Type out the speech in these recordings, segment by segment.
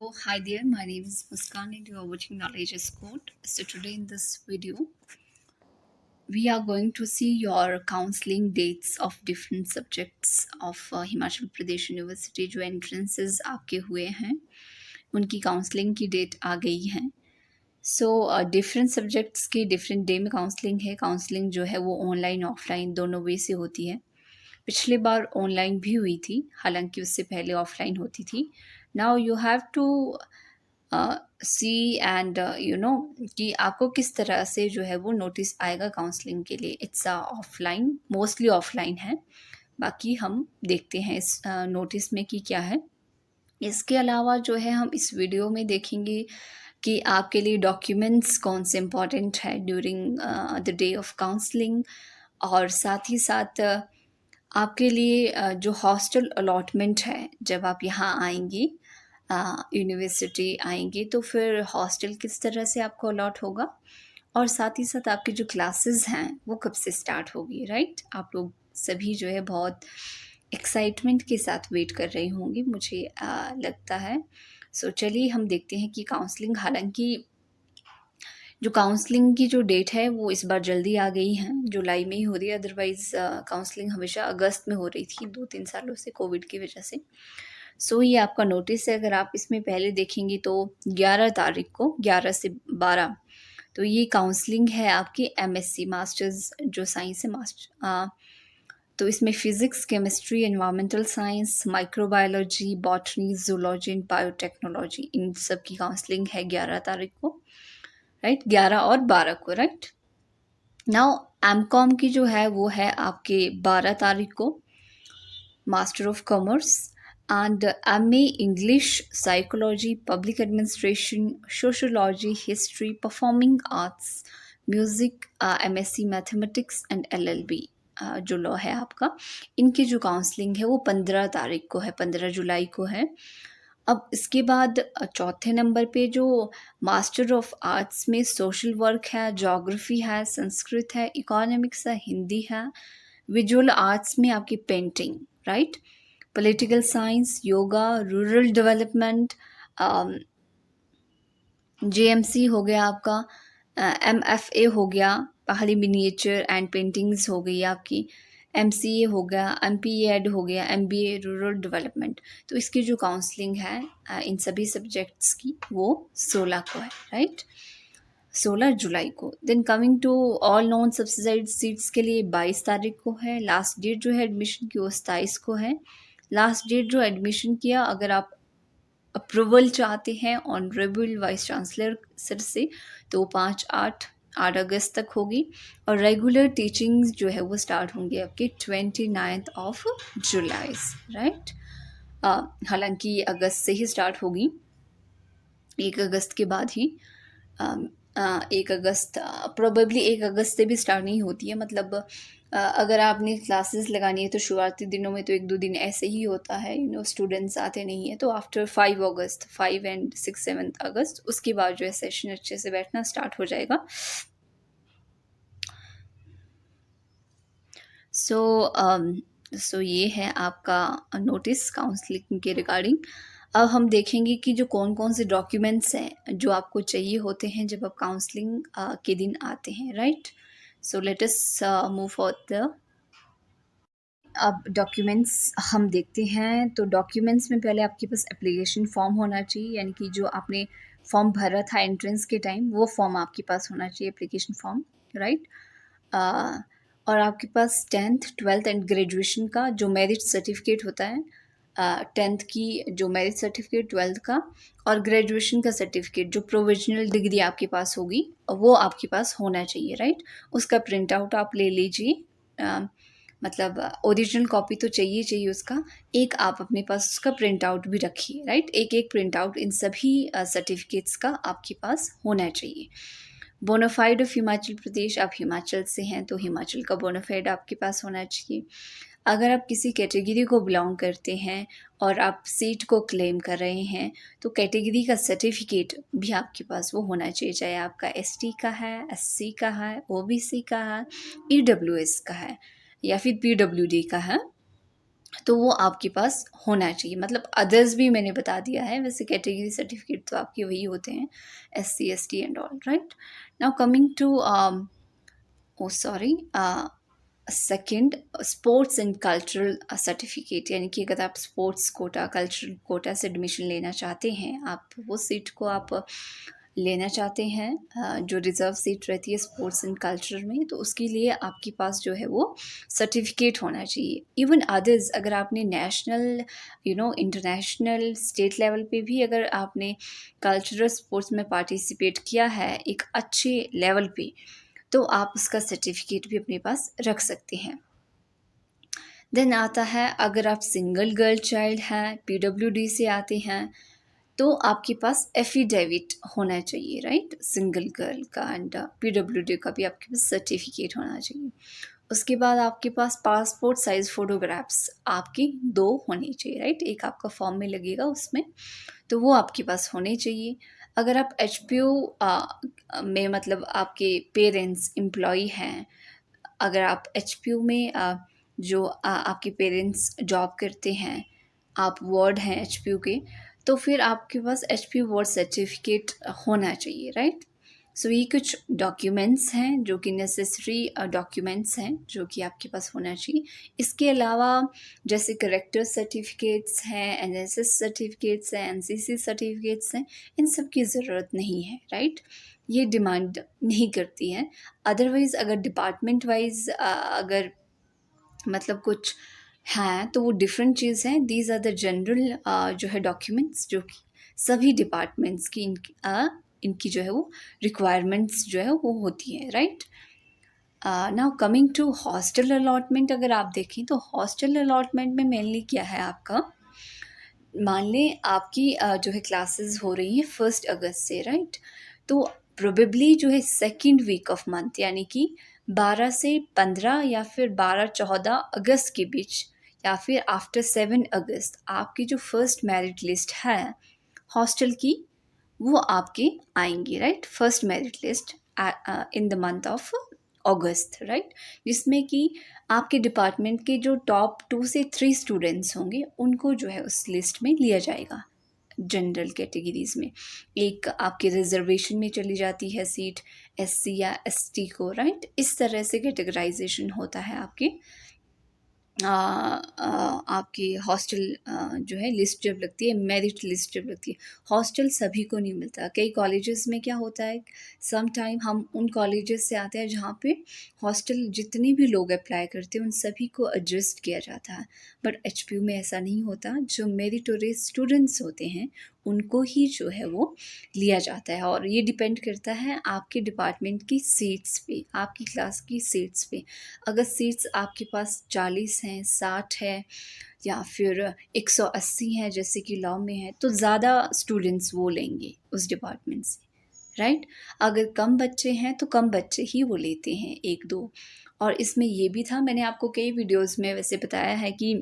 Oh, hi there. My name is Muskan and you are watching Knowledge is Code. So today in this video, we are going to see your counseling dates of different subjects of Himachal Pradesh University जो entrances आपके हुए हैं उनकी counselling की date आ गई है. So different subjects की different day में काउंसलिंग है. काउंसलिंग जो है वो ऑनलाइन ऑफलाइन दोनों वे से होती है. पिछली बार ऑनलाइन भी हुई थी, हालांकि उससे पहले ऑफलाइन होती थी. Now you have to see and you know कि आपको किस तरह से जो है वो नोटिस आएगा काउंसलिंग के लिए. इट्स ऑफलाइन, मोस्टली ऑफलाइन है. बाकी हम देखते हैं इस नोटिस में कि क्या है. इसके अलावा जो है हम इस वीडियो में देखेंगे कि आपके लिए डॉक्यूमेंट्स कौन से इम्पॉर्टेंट है during the day of counselling, और साथ ही साथ आपके लिए जो हॉस्टल अलॉटमेंट है जब आप यहाँ आएंगी, यूनिवर्सिटी आएंगे, तो फिर हॉस्टल किस तरह से आपको अलॉट होगा, और साथ ही साथ आपकी जो क्लासेस हैं वो कब से स्टार्ट होगी. राइट, आप लोग सभी जो है बहुत एक्साइटमेंट के साथ वेट कर रहे होंगे, मुझे लगता है. सो चलिए हम देखते हैं कि काउंसलिंग, हालांकि जो काउंसलिंग की जो डेट है वो इस बार जल्दी आ गई है, जुलाई में ही हो रही है. अदरवाइज़ काउंसलिंग हमेशा अगस्त में हो रही थी 2-3 सालों से कोविड की वजह से. सो ये आपका नोटिस है. अगर आप इसमें पहले देखेंगे तो 11 तारीख को, 11 से 12, तो ये काउंसलिंग है आपकी एमएससी मास्टर्स जो साइंस है तो इसमें physics, chemistry, environmental science, microbiology, botany, zoology and biotechnology, इन सब की काउंसलिंग है 11 तारीख को. राइट, 11 और 12 को. राइट, नाउ एमकॉम की जो है वो है आपके 12 तारीख को, master of commerce, and MA English, psychology, public administration, sociology, history, performing arts, music, MSc mathematics and LLB जो लॉ है आपका, इनकी जो काउंसलिंग है वो 15 तारीख को है, 15 जुलाई को है. अब इसके बाद चौथे नंबर पे जो मास्टर ऑफ आर्ट्स में सोशल वर्क है, ज्योग्राफी है, संस्कृत है, इकोनॉमिक्स है, हिंदी है, विजुअल आर्ट्स में आपकी painting, right, political science, yoga, rural development, JMC हो गया आपका, एमएफए हो गया, पहाड़ी मिनिएचर एंड पेंटिंग्स हो गई आपकी, एमसीए हो गया, एमपीए एड हो गया, एमबीए रूरल डेवलपमेंट. तो इसकी जो काउंसलिंग है इन सभी सब्जेक्ट्स की वो 16 को है. राइट, 16 जुलाई को. Then coming to all non subsidized seats के लिए 22 तारीख को है. लास्ट डेट जो है एडमिशन की वो 27 को है. लास्ट डेट जो एडमिशन किया, अगर आप अप्रूवल चाहते हैं ऑनरेबल वाइस चांसलर सर से, तो 8 अगस्त तक होगी. और रेगुलर टीचिंग्स जो है वो स्टार्ट होंगे आपके 29 ऑफ जुलाई. राइट, हालांकि ये अगस्त से ही स्टार्ट होगी, 1 अगस्त के बाद ही. 1 अगस्त, प्रोबेबली 1 अगस्त से भी स्टार्ट नहीं होती है. मतलब अगर आपने क्लासेस लगानी है तो शुरुआती दिनों में तो 1-2 दिन ऐसे ही होता है, स्टूडेंट्स आते नहीं है. तो आफ्टर 5 अगस्त, 5 एंड 6-7 अगस्त, उसके बाद जो है सेशन अच्छे से बैठना स्टार्ट हो जाएगा. सो ये है आपका नोटिस काउंसलिंग के रिगार्डिंग. अब हम देखेंगे कि जो कौन कौन से डॉक्यूमेंट्स हैं जो आपको चाहिए होते हैं जब आप काउंसलिंग के दिन आते हैं. Right, so let us move for the. अब डॉक्यूमेंट्स हम देखते हैं. तो डॉक्यूमेंट्स में पहले आपके पास एप्लीकेशन फॉर्म होना चाहिए, यानी कि जो आपने फॉर्म भरा था एंट्रेंस के टाइम, वो फॉर्म आपके पास होना चाहिए, एप्लीकेशन फॉर्म. राइट, और आपके पास 10th 12th एंड ग्रेजुएशन का जो मेरिट सर्टिफिकेट होता है, 10th की जो मेरिट सर्टिफिकेट, 12th का, और ग्रेजुएशन का सर्टिफिकेट जो प्रोविजनल डिग्री आपके पास होगी वो आपके पास होना चाहिए. राइट, उसका प्रिंट आउट आप ले लीजिए. मतलब ओरिजिनल कॉपी तो चाहिए उसका, एक आप अपने पास उसका प्रिंट आउट भी रखिए. राइट, एक प्रिंट आउट इन सभी सर्टिफिकेट्स का आपके पास होना चाहिए. बोनाफाइड ऑफ हिमाचल प्रदेश, आप हिमाचल से हैं तो हिमाचल का बोनाफाइड आपके पास होना चाहिए. अगर आप किसी कैटेगरी को बिलोंग करते हैं और आप सीट को क्लेम कर रहे हैं तो कैटेगरी का सर्टिफिकेट भी आपके पास वो होना चाहिए, चाहे आपका एसटी का है, एससी का है, ओबीसी का है, ईडब्ल्यूएस का है, या फिर पीडब्ल्यूडी का है. तो वो आपके पास होना चाहिए। मतलब अदर्स भी मैंने बता दिया है, वैसे कैटेगरी सर्टिफिकेट तो आपके वही होते हैं, SC ST and all, right. Now coming to oh sorry second, sports and cultural certificate, यानी कि अगर आप स्पोर्ट्स कोटा, कल्चरल कोटा से एडमिशन लेना चाहते हैं, आप वो सीट को आप लेना चाहते हैं, जो रिज़र्व सीट रहती है स्पोर्ट्स एंड कल्चर में, तो उसके लिए आपके पास जो है वो सर्टिफिकेट होना चाहिए। इवन अदर्स, अगर आपने नेशनल इंटरनेशनल स्टेट लेवल पे भी अगर आपने कल्चरल स्पोर्ट्स में पार्टिसिपेट किया है एक अच्छे लेवल पे, तो आप उसका सर्टिफिकेट भी अपने पास रख सकते हैं। देन आता है, अगर आप सिंगल गर्ल चाइल्ड हैं, PWD से आते हैं, तो आपके पास एफिडेविट होना चाहिए, राइट, सिंगल गर्ल का, एंड PWD का भी आपके पास सर्टिफिकेट होना चाहिए। उसके बाद आपके पास पासपोर्ट साइज़ फ़ोटोग्राफ्स आपकी 2 होनी चाहिए, राइट, एक आपका फॉर्म में लगेगा उसमें, तो वो आपके पास होने चाहिए। अगर आप HPU में, मतलब आपके पेरेंट्स एम्प्लॉई हैं, अगर आप HPU में जो आपके पेरेंट्स जॉब करते हैं, आप वार्ड हैं HPU के, तो फिर आपके पास HPU वार्ड सर्टिफिकेट होना चाहिए, राइट। सो ये कुछ डॉक्यूमेंट्स हैं जो कि नेसेसरी डॉक्यूमेंट्स हैं जो कि आपके पास होना चाहिए। इसके अलावा जैसे करेक्टर सर्टिफिकेट्स हैं, NSS सर्टिफिकेट्स हैं, NCC सर्टिफिकेट्स हैं, इन सब की ज़रूरत नहीं है, राइट, ये डिमांड नहीं करती हैं। अदरवाइज़ अगर डिपार्टमेंट वाइज अगर मतलब कुछ हैं तो वो डिफरेंट चीज़ है। दीज आर द जनरल जो है डॉक्यूमेंट्स जो कि सभी डिपार्टमेंट्स की इनकी जो है वो रिक्वायरमेंट्स जो है वो होती है, right. Now coming to hostel allotment, अगर आप देखें तो हॉस्टल अलॉटमेंट में मेनली क्या है आपका, मान लें आपकी जो है क्लासेस हो रही हैं 1 अगस्त से, राइट, तो प्रोबेबली जो है सेकंड वीक ऑफ मंथ, यानी कि 12 से 15 या फिर 12-14 अगस्त के बीच, या फिर आफ्टर 7 अगस्त आपकी जो फर्स्ट मेरिट लिस्ट है हॉस्टल की, वो आपके आएंगी, right, first merit list in the month of August, right, जिसमें कि आपके डिपार्टमेंट के जो टॉप 2 से 3 स्टूडेंट्स होंगे उनको जो है उस लिस्ट में लिया जाएगा। जनरल कैटेगरीज में एक आपके रिजर्वेशन में चली जाती है सीट, SC या ST को, राइट, इस तरह से कैटेगराइजेशन होता है आपकी हॉस्टल जो है लिस्ट जब लगती है, मेरिट लिस्ट जब लगती है। हॉस्टल सभी को नहीं मिलता, कई कॉलेजेस में क्या होता है, सम टाइम हम उन कॉलेजेस से आते हैं जहाँ पे हॉस्टल जितने भी लोग अप्लाई करते हैं उन सभी को एडजस्ट किया जाता है, बट HPU में ऐसा नहीं होता। जो मेरिटोरियस स्टूडेंट्स होते हैं उनको ही जो है वो लिया जाता है, और ये डिपेंड करता है आपके डिपार्टमेंट की सीट्स पे, आपकी क्लास की सीट्स पे। अगर सीट्स आपके पास 40 हैं, 60 है, या फिर 180 हैं जैसे कि लॉ में है, तो ज़्यादा स्टूडेंट्स वो लेंगे उस डिपार्टमेंट से, राइट। अगर कम बच्चे हैं तो कम बच्चे ही वो लेते हैं, 1-2। और इसमें ये भी था, मैंने आपको कई वीडियोज़ में वैसे बताया है कि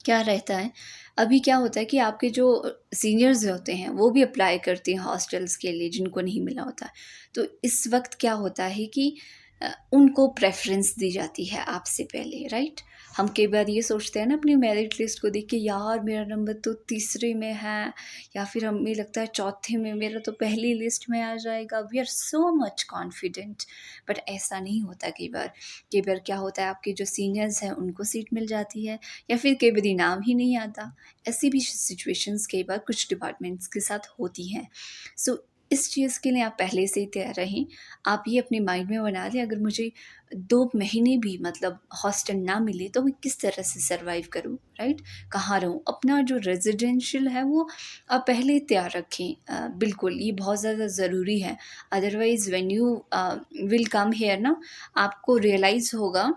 क्या रहता है, अभी क्या होता है कि आपके जो सीनियर्स होते हैं वो भी अप्लाई करते हैं हॉस्टल्स के लिए जिनको नहीं मिला होता। तो इस वक्त क्या होता है कि उनको प्रेफरेंस दी जाती है आपसे पहले, राइट। हम कई बार ये सोचते हैं ना अपनी मेरिट लिस्ट को देख के, यार मेरा नंबर तो तीसरे में है, या फिर हमें लगता है चौथे में, मेरा तो पहली लिस्ट में आ जाएगा, we are so much confident. But ऐसा नहीं होता। कई बार क्या होता है, आपके जो सीनियर्स हैं उनको सीट मिल जाती है, या फिर कई बार नाम ही नहीं आता। ऐसी भी सिचुएशंस कई बार कुछ डिपार्टमेंट्स के साथ होती हैं। सो इस चीज़ के लिए आप पहले से ही तैयार रहें। आप ये अपने माइंड में बना लें, अगर मुझे 2 महीने भी मतलब हॉस्टल ना मिले तो मैं किस तरह से सर्वाइव करूँ, राइट? कहाँ रहूँ? अपना जो रेज़िडेंशियल है वो आप पहले ही तैयार रखें। बिल्कुल ये बहुत ज़्यादा ज़रूरी है। Otherwise when you will come here ना, आपको रियलाइज़ होगा,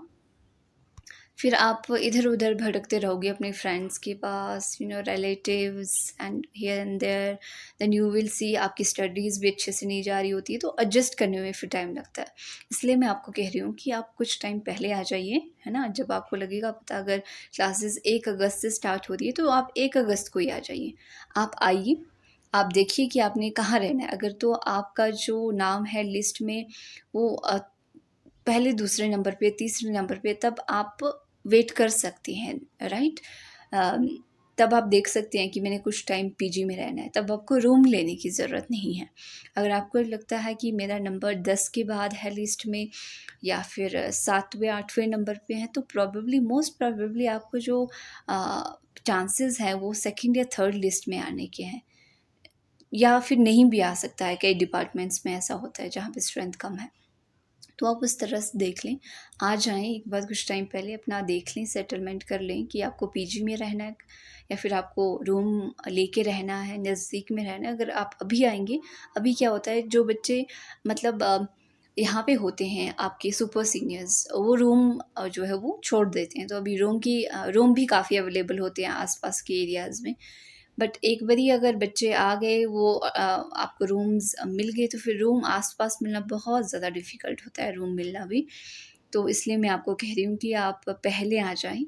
फिर आप इधर-उधर भटकते रहोगे अपने फ्रेंड्स के पास, relatives and here and there. Then you will see आपकी स्टडीज़ भी अच्छे से नहीं जा रही होती है, तो एडजस्ट करने में फिर टाइम लगता है। इसलिए मैं आपको कह रही हूँ कि आप कुछ टाइम पहले आ जाइए, है ना? जब आपको लगेगा, पता अगर क्लासेस 1 अगस्त से स्टार्ट हो रही है तो आप 1 अगस्त को ही आ जाइए। आप आइए, आप देखिए कि आपने कहाँ रहना है। अगर तो आपका जो नाम है लिस्ट में वो पहले दूसरे नंबर पे, तीसरे नंबर पे, तब आप वेट कर सकते हैं, राइट। तब आप देख सकते हैं कि मैंने कुछ टाइम पीजी में रहना है, तब आपको रूम लेने की ज़रूरत नहीं है। अगर आपको लगता है कि मेरा नंबर 10 के बाद है लिस्ट में, या फिर 7वें 8वें नंबर पे है, तो प्रॉबेबली मोस्ट प्रॉबेबली आपको जो चांसेस हैं वो सेकंड या थर्ड लिस्ट में आने के हैं, या फिर नहीं भी आ सकता है। कई डिपार्टमेंट्स में ऐसा होता है जहाँ पे स्ट्रेंथ कम है, तो आप उस तरह से देख लें। आ जाएँ एक बार, कुछ टाइम पहले अपना देख लें, सेटलमेंट कर लें कि आपको पीजी में रहना है या फिर आपको रूम लेके रहना है, नज़दीक में रहना है। अगर आप अभी आएँगे, अभी क्या होता है, जो बच्चे मतलब यहाँ पे होते हैं आपके सुपर सीनियर्स, वो रूम जो है वो छोड़ देते हैं। तो अभी रूम भी काफ़ी अवेलेबल होते हैं आस-पास के एरियाज़ में। बट एक बारी अगर बच्चे आ गए, वो आपको रूम्स मिल गए, तो फिर रूम आस-पास मिलना बहुत ज़्यादा डिफ़िकल्ट होता है, रूम मिलना भी। तो इसलिए मैं आपको कह रही हूँ कि आप पहले आ जाएँ,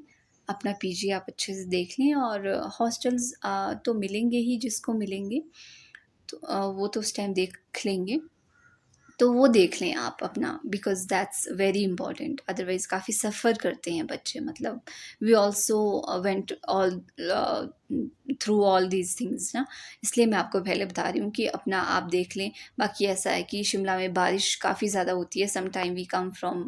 अपना पीजी आप अच्छे से देख लें, और हॉस्टल्स तो मिलेंगे ही जिसको मिलेंगे, तो वो तो उस टाइम देख लेंगे। तो वो देख लें आप अपना, because that's very important. Otherwise काफ़ी सफ़र करते हैं बच्चे, मतलब we also went all through all these things ना। इसलिए मैं आपको पहले बता रही हूँ कि अपना आप देख लें। बाकी ऐसा है कि शिमला में बारिश काफ़ी ज़्यादा होती है। Some time we come from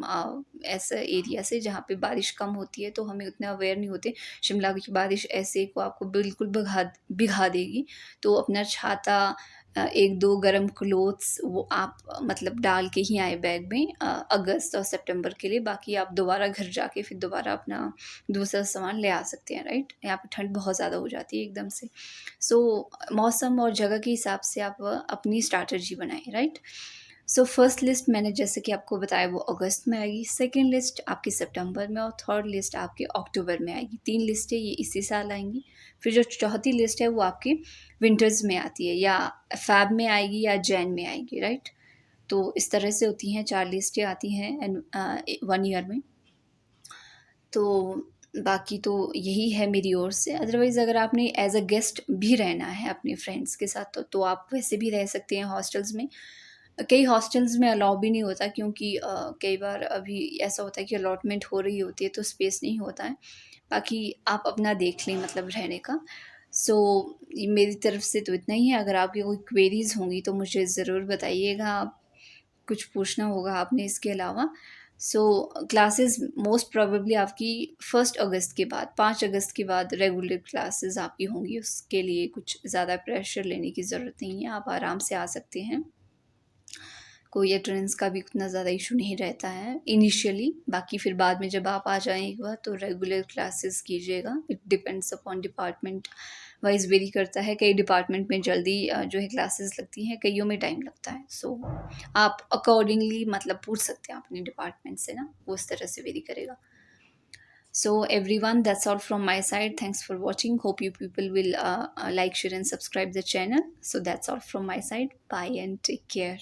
ऐसा एरिया से जहाँ पे बारिश कम होती है, तो हमें उतना अवेयर नहीं होते। शिमला की बारिश ऐसे को आपको बिल्कुल भिगा देगी। तो अपना छाता, 1-2 गरम क्लोथ्स वो आप मतलब डाल के ही आए बैग में, अगस्त और सितंबर के लिए। बाकी आप दोबारा घर जाके फिर दोबारा अपना दूसरा सामान ले आ सकते हैं, राइट। यहाँ पे ठंड बहुत ज़्यादा हो जाती है एकदम से। सो मौसम और जगह के हिसाब से आप अपनी स्ट्रैटेजी बनाएं, राइट। सो फर्स्ट लिस्ट मैंने जैसे कि आपको बताया वो अगस्त में आएगी, सेकेंड लिस्ट आपकी सितंबर में, और थर्ड लिस्ट आपके अक्टूबर में आएगी। 3 लिस्टें ये इसी साल आएंगी। फिर जो चौथी लिस्ट है वो आपकी विंटर्स में आती है, या फ़ैब में आएगी या जैन में आएगी, राइट। तो इस तरह से होती हैं, 4 लिस्टें आती हैं एंड 1 ईयर में। तो बाकी तो यही है मेरी ओर से। अदरवाइज़ अगर आपने एज़ अ गेस्ट भी रहना है अपने फ्रेंड्स के साथ, तो आप वैसे भी रह सकते हैं हॉस्टल्स में। कई हॉस्टल्स में अलाउ भी नहीं होता, क्योंकि कई बार अभी ऐसा होता है कि अलॉटमेंट हो रही होती है तो स्पेस नहीं होता है। बाकी आप अपना देख लें मतलब रहने का। सो मेरी तरफ से तो इतना ही है। अगर आपकी कोई क्वेरीज़ होंगी तो मुझे ज़रूर बताइएगा। आप कुछ पूछना होगा आपने इसके अलावा। सो क्लासेस मोस्ट प्रोबेबली आपकी 1 अगस्त के बाद, 5 अगस्त के बाद रेगुलर क्लासेस आपकी होंगी। उसके लिए कुछ ज़्यादा प्रेशर लेने की ज़रूरत नहीं है, आप आराम से आ सकते हैं। कोई अटेंडेंस का भी उतना ज़्यादा इशू नहीं रहता है इनिशियली। बाकी फिर बाद में जब आप आ जाएँ एक बार, तो रेगुलर क्लासेस कीजिएगा। It depends upon department wise very करता है। कई डिपार्टमेंट में जल्दी जो है क्लासेस लगती हैं, कइयों में टाइम लगता है। सो आप अकॉर्डिंगली मतलब पूछ सकते हैं अपने डिपार्टमेंट से ना, वो उस तरह से वेरी करेगा। So everyone, that's all from my side. Thanks for watching. Hope you people will like, share and subscribe the channel. So that's all from my side. Bye and take care.